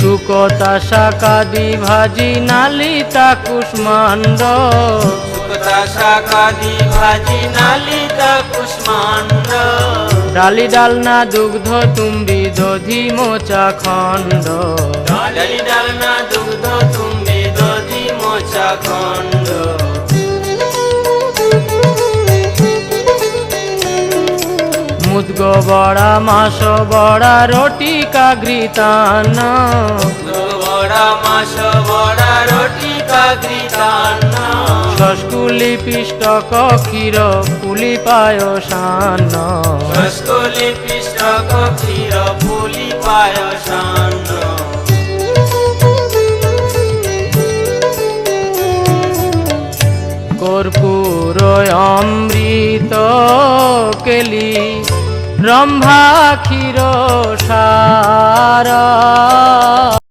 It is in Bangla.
শুকতা শাকাদি ভাজি নালিতা কুষ্মাণ্ড শুকতা শাকাদি ভাজি নালিতা কুষ্মাণ্ড ডালি ডালনা দুগ্ধ তুম্বি দধি মোচা খণ্ড ডালি ডালনা দুগ্ধ তুম্বি দধি মোচা খণ্ড মুদগ বড়া মাস বড়া রটি কাঘৃতান্ন বড়া মাস বড়া রটি কাঘৃতান্ন শস্কুলি পিষ্টক ক্ষীর পুলি পায়সান্ন শস্কুলি পিষ্টক ক্ষীর পুলি পায়সান্ন কর্পূর অমৃত কেলি রম্ভা ক্ষীর সারা।